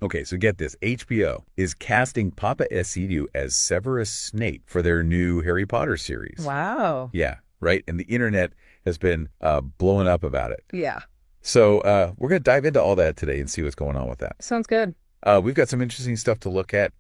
Okay, so get this. HBO is casting Papa Esidu as Severus Snape for their new Harry Potter series. Wow. Yeah, right? And the internet has been blowing up about it. Yeah. So we're going to dive into all that today and see what's going on with that. Sounds good. We've got some interesting stuff to look at.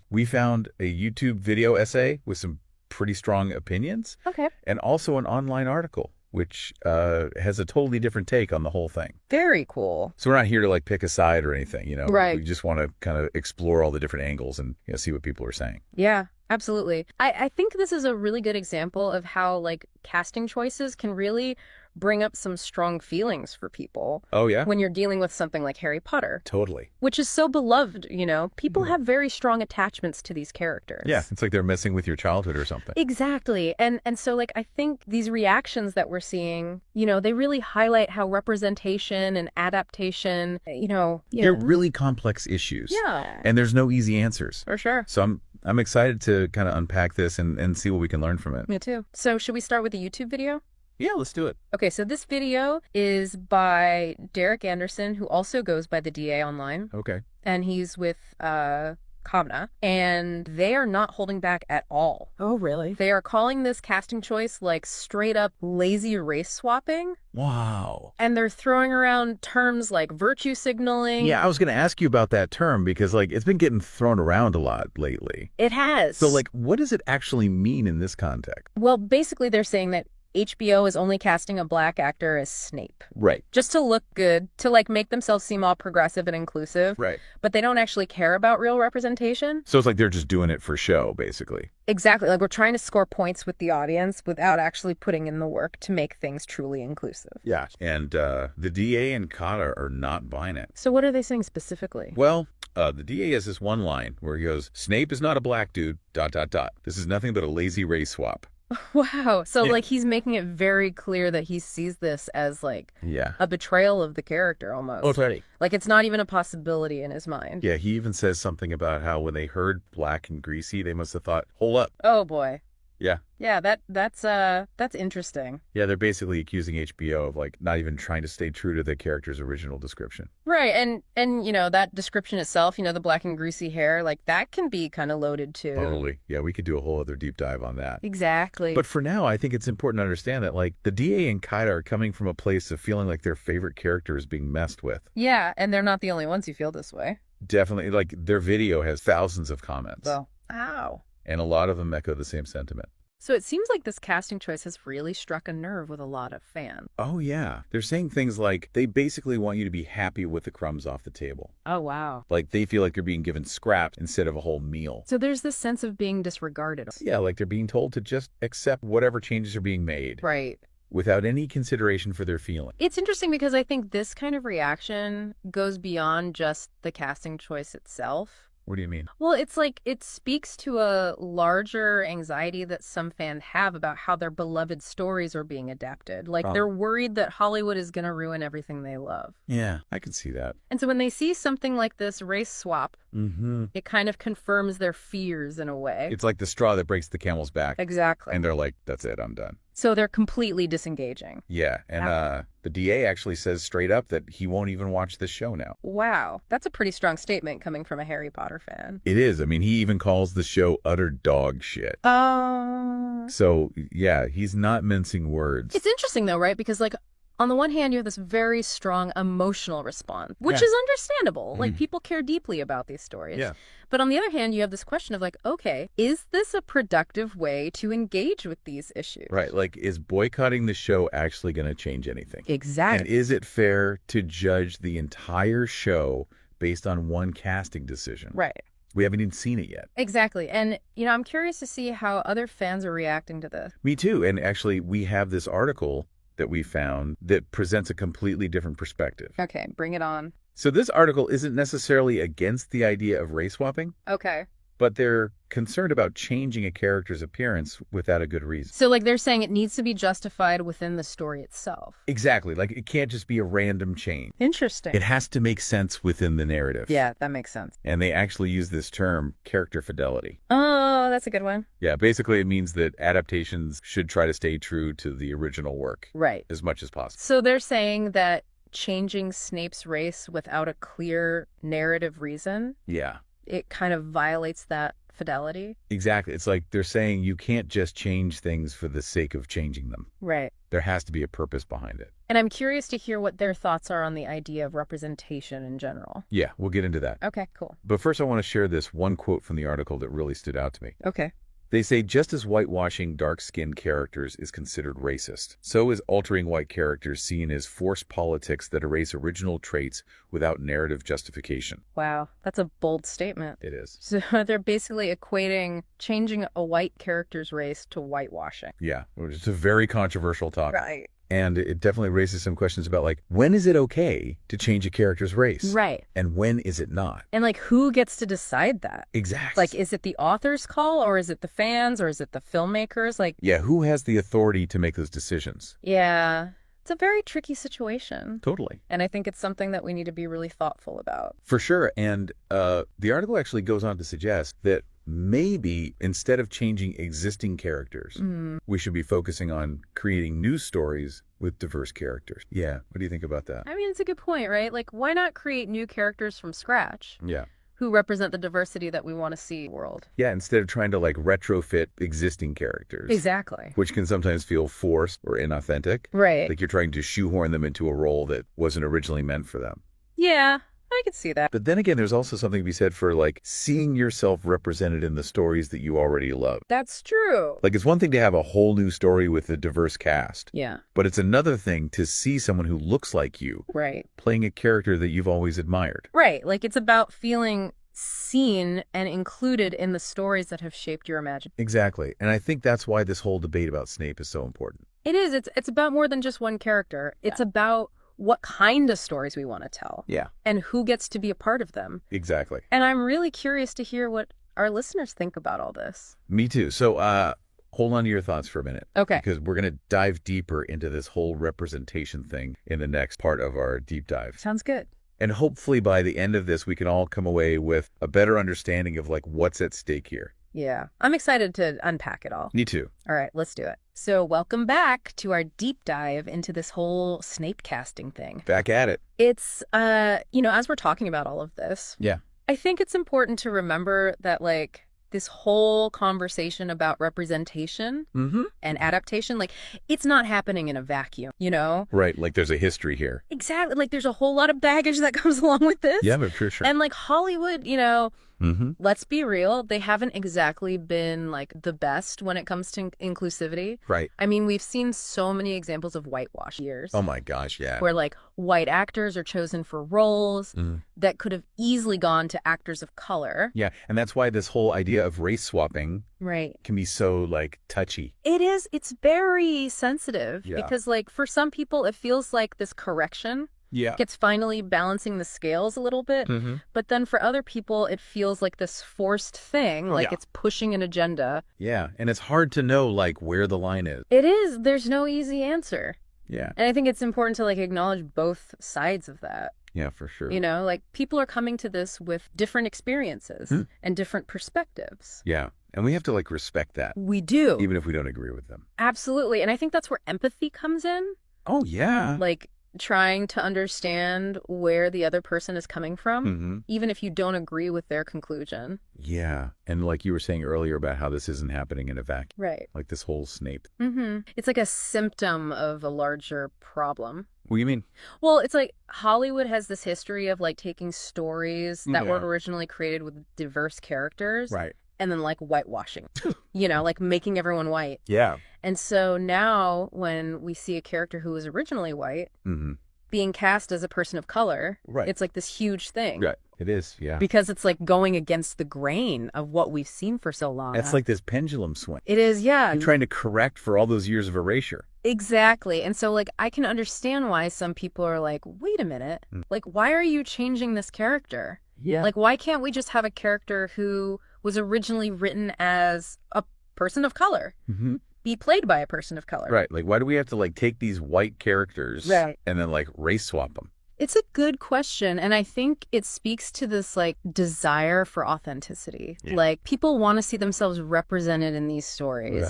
We found a YouTube video essay with some pretty strong opinions. Okay. And also an online article, which has a totally different take on the whole thing. Very cool. So we're not here to like pick a side or anything, you know. Right. We just want to kind of explore all the different angles and see what people are saying. Yeah, absolutely. I think this is a really good example of how like casting choices can really bring up some strong feelings for people. Oh, yeah? When you're dealing with something like Harry Potter. Totally. Which is so beloved, you know? People have very strong attachments to these characters. Yeah, it's like they're messing with your childhood or something. Exactly. And so like I think these reactions that we're seeing, you know, they really highlight how representation and adaptation, They're really complex issues. Yeah. And there's no easy answers. For sure. So I'm excited to kind of unpack this and see what we can learn from it. Me too. So should we start with the YouTube video? Yeah, let's do it. Okay, so this video is by Derek Anderson, who also goes by the DA online. Okay. And he's with Kamna. And they are not holding back at all. Oh, really? They are calling this casting choice like straight up lazy race swapping. Wow. And they're throwing around terms like virtue signaling. Yeah, I was going to ask you about that term because like it's been getting thrown around a lot lately. It has. So like what does it actually mean in this context? Well, basically they're saying that HBO is only casting a black actor as Snape. Right. Just to look good, to like make themselves seem all progressive and inclusive. Right. But they don't actually care about real representation. So it's like they're just doing it for show, basically. Exactly. Like we're trying to score points with the audience without actually putting in the work to make things truly inclusive. Yeah. And the DA and Cotta are not buying it. So what are they saying specifically? Well, the DA has this one line where he goes, Snape is not a black dude, ... This is nothing but a lazy race swap. Wow. So Yeah. like he's making it very clear that he sees this as like Yeah. a betrayal of the character almost. Oh, totally. Like it's not even a possibility in his mind. Yeah, he even says something about how when they heard black and greasy, they must have thought, hold up. Oh boy. Yeah. Yeah, that's interesting. Yeah, they're basically accusing HBO of like not even trying to stay true to the character's original description. Right. And you know, that description itself, you know, the black and greasy hair, like that can be kind of loaded too. Totally. Yeah, we could do a whole other deep dive on that. Exactly. But for now, I think it's important to understand that like the DA and Kaida are coming from a place of feeling like their favorite character is being messed with. yeah, and they're not the only ones who feel this way. Definitely, like their video has thousands of comments. So, ow. And a lot of them echo the same sentiment. So it seems like this casting choice has really struck a nerve with a lot of fans. Oh, yeah. They're saying things like they basically want you to be happy with the crumbs off the table. Oh, wow. Like they feel like they're being given scraps instead of a whole meal. So there's this sense of being disregarded. Yeah, like they're being told to just accept whatever changes are being made. Right. Without any consideration for their feelings. It's interesting because I think this kind of reaction goes beyond just the casting choice itself. What do you mean? Well, it's like it speaks to a larger anxiety that some fans have about how their beloved stories are being adapted. Like they're worried that Hollywood is going to ruin everything they love. Yeah, I can see that. And so when they see something like this race swap, it kind of confirms their fears in a way. It's like the straw that breaks the camel's back. Exactly. And they're like, that's it, I'm done. So they're completely disengaging. Yeah, and the DA actually says straight up that he won't even watch this show now. Wow. That's a pretty strong statement coming from a Harry Potter fan. It is. I mean, he even calls the show utter dog shit. So, yeah, he's not mincing words. It's interesting, though, right? Because, like, on the one hand, you have this very strong emotional response, which is understandable. Like, people care deeply about these stories. Yeah. But on the other hand, you have this question of, like, okay, is this a productive way to engage with these issues? Right. Like, is boycotting the show actually going to change anything? Exactly. And is it fair to judge the entire show based on one casting decision? Right. We haven't even seen it yet. Exactly. And, you know, I'm curious to see how other fans are reacting to this. Me too. And actually, we have this article that we found that presents a completely different perspective. Okay, bring it on. So this article isn't necessarily against the idea of race swapping, Okay. but they're concerned about changing a character's appearance without a good reason. So, like, they're saying it needs to be justified within the story itself. Exactly. Like, it can't just be a random change. Interesting. It has to make sense within the narrative. Yeah, that makes sense. And they actually use this term, character fidelity. Oh, that's a good one. Yeah, basically it means that adaptations should try to stay true to the original work. Right. As much as possible. So they're saying that changing Snape's race without a clear narrative reason, Yeah. it kind of violates that fidelity. Exactly. It's like they're saying you can't just change things for the sake of changing them. Right. There has to be a purpose behind it. And I'm curious to hear what their thoughts are on the idea of representation in general. Yeah, we'll get into that. Okay, cool. But first I want to share this one quote from the article that really stood out to me. Okay. They say just as whitewashing dark-skinned characters is considered racist, so is altering white characters seen as forced politics that erase original traits without narrative justification. Wow, that's a bold statement. It is. So they're basically equating changing a white character's race to whitewashing. Yeah, it's a very controversial topic. Right. And it definitely raises some questions about, like, when is it okay to change a character's race? Right. And when is it not? And, like, who gets to decide that? Exactly. Like, is it the author's call, or is it the fans, or is it the filmmakers? Like, yeah, who has the authority to make those decisions? yeah, it's a very tricky situation. Totally. And I think it's something that we need to be really thoughtful about. For sure. And the article actually goes on to suggest that maybe instead of changing existing characters, we should be focusing on creating new stories with diverse characters. Yeah. What do you think about that? I mean, it's a good point, right? Like, why not create new characters from scratch Yeah. who represent the diversity that we want to see in the world? Yeah, instead of trying to like retrofit existing characters. Exactly. Which can sometimes feel forced or inauthentic. Right. Like you're trying to shoehorn them into a role that wasn't originally meant for them. Yeah, I could see that. But then again, there's also something to be said for like seeing yourself represented in the stories that you already love. That's true. Like it's one thing to have a whole new story with a diverse cast. Yeah. But it's another thing to see someone who looks like you Right. playing a character that you've always admired. Right. Like it's about feeling seen and included in the stories that have shaped your imagination. Exactly. And I think that's why this whole debate about Snape is so important. It is. It's about more than just one character. It's about what kind of stories we want to tell. Yeah. And who gets to be a part of them. Exactly. And I'm really curious to hear what our listeners think about all this. Me too. So hold on to your thoughts for a minute. Okay. Because we're going to dive deeper into this whole representation thing in the next part of our deep dive. Sounds good. And hopefully by the end of this, we can all come away with a better understanding of like what's at stake here. Yeah. I'm excited to unpack it all. Me too. All right, let's do it. So welcome back to our deep dive into this whole Snape casting thing. Back at it. It's, as we're talking about all of this, Yeah. I think it's important to remember that, like, this whole conversation about representation and adaptation, like, it's not happening in a vacuum, you know? Right. Like there's a history here. Exactly. Like, there's a whole lot of baggage that comes along with this. Yeah, but for sure. And, like, Hollywood, let's be real, they haven't exactly been, like, the best when it comes to inclusivity. Right. I mean, we've seen so many examples of whitewash years. Oh my gosh, yeah. Where, like, white actors are chosen for roles that could have easily gone to actors of color. Yeah, and that's why this whole idea of race swapping Right. can be so, like, touchy. It is. It's very sensitive Yeah. because, like, for some people, it feels like this correction. Yeah. It's finally balancing the scales a little bit. But then for other people, it feels like this forced thing, like it's pushing an agenda. Yeah, and it's hard to know, like, where the line is. It is. There's no easy answer. Yeah. And I think it's important to, like, acknowledge both sides of that. Yeah, for sure. You know, like, people are coming to this with different experiences and different perspectives. Yeah, and we have to, like, respect that. We do. Even if we don't agree with them. Absolutely. And I think that's where empathy comes in. Oh, yeah. Like, trying to understand where the other person is coming from, even if you don't agree with their conclusion. Yeah. And like you were saying earlier about how this isn't happening in a vacuum. Right. Like this whole Snape. It's like a symptom of a larger problem. What do you mean? Well, it's like Hollywood has this history of, like, taking stories that were originally created with diverse characters. Right. And then, like, whitewashing, like making everyone white. Yeah. And so now when we see a character who was originally white being cast as a person of color, it's like this huge thing. Right. It is, yeah. Because it's like going against the grain of what we've seen for so long. It's like this pendulum swing. It is, yeah. You're trying to correct for all those years of erasure. Exactly. And so, like, I can understand why some people are like, wait a minute, like, why are you changing this character? Yeah. Like, why can't we just have a character who was originally written as a person of color be played by a person of color? Right. Like, why do we have to, like, take these white characters and then, like, race swap them? It's a good question. And I think it speaks to this, like, desire for authenticity. Like, people want to see themselves represented in these stories.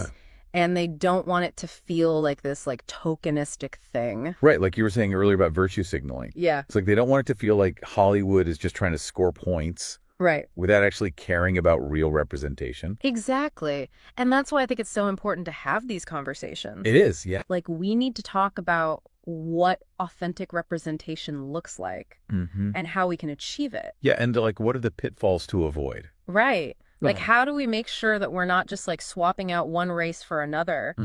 And they don't want it to feel like this like tokenistic thing. Right, like you were saying earlier about virtue signaling. Yeah. It's like they don't want it to feel like Hollywood is just trying to score points. Right. Without actually caring about real representation. Exactly. And that's why I think it's so important to have these conversations. It is, yeah. Like, we need to talk about what authentic representation looks like and how we can achieve it. Yeah, and like, what are the pitfalls to avoid? Right. Like, how do we make sure that we're not just like swapping out one race for another,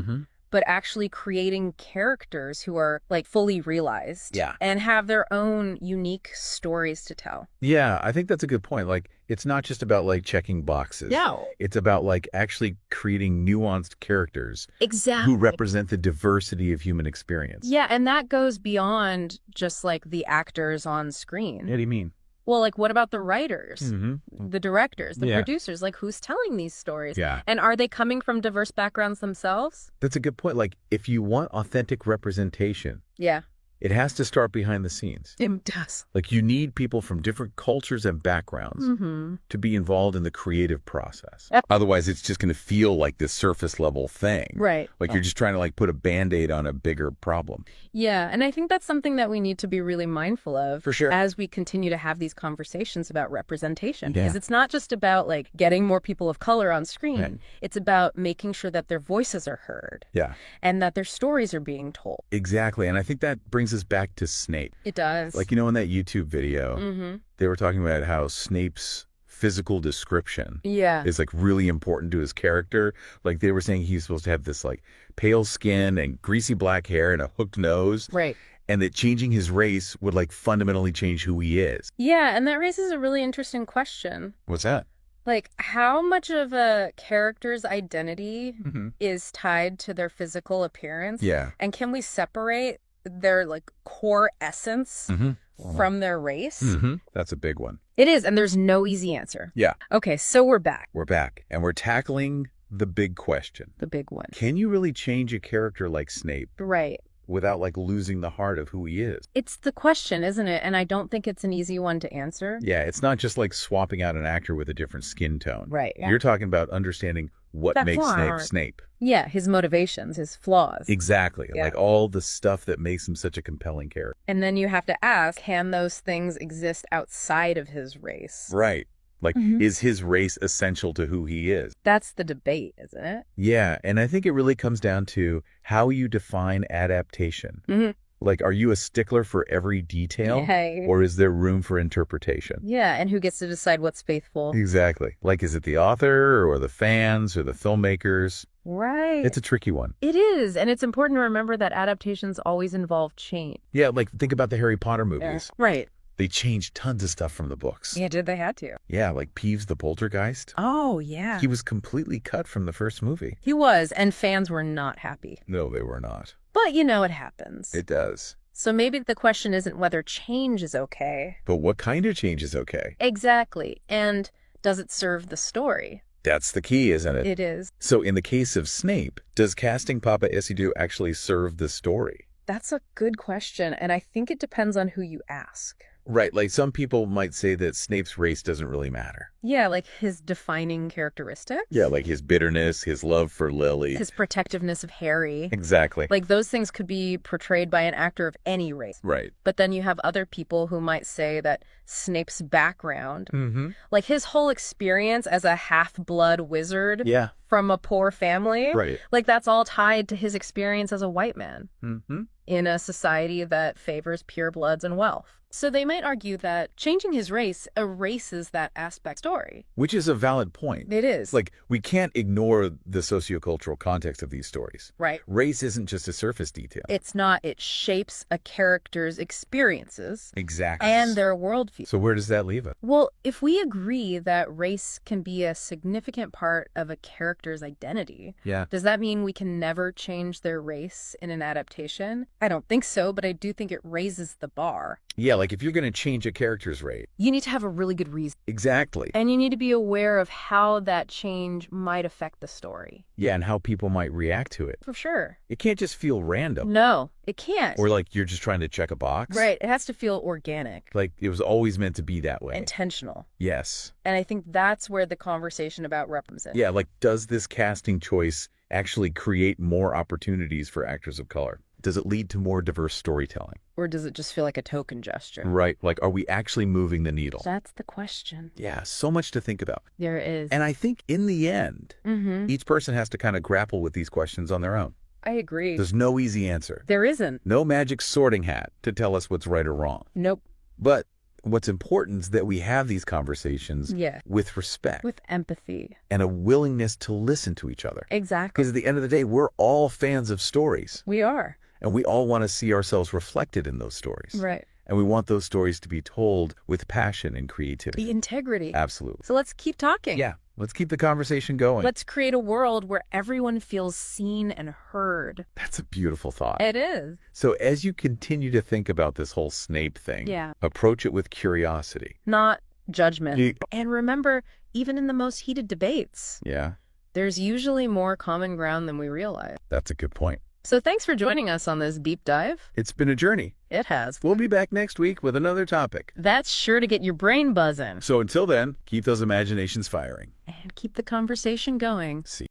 but actually creating characters who are like fully realized and have their own unique stories to tell? Yeah, I think that's a good point. Like, it's not just about like checking boxes. No. It's about like actually creating nuanced characters Exactly. who represent the diversity of human experience. Yeah, and that goes beyond just like the actors on screen. What do you mean? Well, like, what about the writers, the directors, the producers? Like, who's telling these stories? Yeah. And are they coming from diverse backgrounds themselves? That's a good point. Like, if you want authentic representation, Yeah. it has to start behind the scenes. It does. Like, you need people from different cultures and backgrounds to be involved in the creative process. Yep. Otherwise, it's just going to feel like this surface level thing. Right. Like you're just trying to like put a Band-Aid on a bigger problem. Yeah, and I think that's something that we need to be really mindful of For sure. as we continue to have these conversations about representation. Yeah. Because it's not just about like getting more people of color on screen. Right. It's about making sure that their voices are heard. Yeah. And that their stories are being told. Exactly. And I think that brings us back to Snape. It does. Like, you know, in that YouTube video, they were talking about how Snape's physical description is like really important to his character. Like they were saying he's supposed to have this like pale skin and greasy black hair and a hooked nose. Right. And that changing his race would like fundamentally change who he is. Yeah, and that raises a really interesting question. What's that? Like, how much of a character's identity is tied to their physical appearance? Yeah. And can we separate their like core essence from their race? That's a big one. It is, and there's no easy answer. Yeah. Okay, so we're back. We're back, and we're tackling the big question. The big one. Can you really change a character like Snape Right. without like losing the heart of who he is? It's the question, isn't it? And I don't think it's an easy one to answer. Yeah, it's not just like swapping out an actor with a different skin tone. Right. Yeah. You're talking about understanding what That's makes Snape hard. Snape. Yeah, his motivations, his flaws. Exactly. Yeah. Like all the stuff that makes him such a compelling character. And then you have to ask, can those things exist outside of his race? Right. Like, is his race essential to who he is? That's the debate, isn't it? Yeah, and I think it really comes down to how you define adaptation. Like, are you a stickler for every detail? Yeah. Or is there room for interpretation? Yeah, and who gets to decide what's faithful? Exactly. Like, is it the author or the fans or the filmmakers? Right. It's a tricky one. It is, and it's important to remember that adaptations always involve change. Yeah, like, think about the Harry Potter movies. Right. They changed tons of stuff from the books. Yeah, did they had to? Yeah, like Peeves the Poltergeist. Oh, yeah. He was completely cut from the first movie. He was, and fans were not happy. No, they were not. But, you know, it happens. It does. So maybe the question isn't whether change is okay. But what kind of change is okay? Exactly. And does it serve the story? That's the key, isn't it? It is. So in the case of Snape, does casting Papa Isidore actually serve the story? That's a good question, and I think it depends on who you ask. Right, like some people might say that Snape's race doesn't really matter. Yeah, like his defining characteristics. Yeah, like his bitterness, his love for Lily. His protectiveness of Harry. Exactly. Like those things could be portrayed by an actor of any race. Right. But then you have other people who might say that Snape's background, like his whole experience as a half-blood wizard from a poor family, like that's all tied to his experience as a white man in a society that favors purebloods and wealth. So they might argue that changing his race erases that aspect story. Which is a valid point. It is. Like, we can't ignore the sociocultural context of these stories. Right. Race isn't just a surface detail. It's not. It shapes a character's experiences. Exactly. And their worldview. So where does that leave us? Well, if we agree that race can be a significant part of a character's identity, does that mean we can never change their race in an adaptation? I don't think so, but I do think it raises the bar. Yeah, like if you're going to change a character's race, you need to have a really good reason. Exactly. And you need to be aware of how that change might affect the story. Yeah, and how people might react to it. For sure. It can't just feel random. No, it can't. Or like you're just trying to check a box. Right. It has to feel organic. Like it was always meant to be that way. Intentional. Yes. And I think that's where the conversation about representation. Yeah, like does this casting choice actually create more opportunities for actors of color? Does it lead to more diverse storytelling? Or does it just feel like a token gesture? Right. Like, are we actually moving the needle? That's the question. Yeah, so much to think about. There is. And I think in the end, each person has to kind of grapple with these questions on their own. I agree. There's no easy answer. There isn't. No magic sorting hat to tell us what's right or wrong. Nope. But what's important is that we have these conversations with respect. With empathy. And a willingness to listen to each other. Exactly. Because at the end of the day, we're all fans of stories. We are. And we all want to see ourselves reflected in those stories. Right. And we want those stories to be told with passion and creativity. The integrity. Absolutely. So let's keep talking. Yeah. Let's keep the conversation going. Let's create a world where everyone feels seen and heard. That's a beautiful thought. It is. So as you continue to think about this whole Snape thing, approach it with curiosity. Not judgment. And remember, even in the most heated debates, there's usually more common ground than we realize. That's a good point. So thanks for joining us on this deep dive. It's been a journey. It has. We'll be back next week with another topic. That's sure to get your brain buzzing. So until then, keep those imaginations firing. And keep the conversation going. See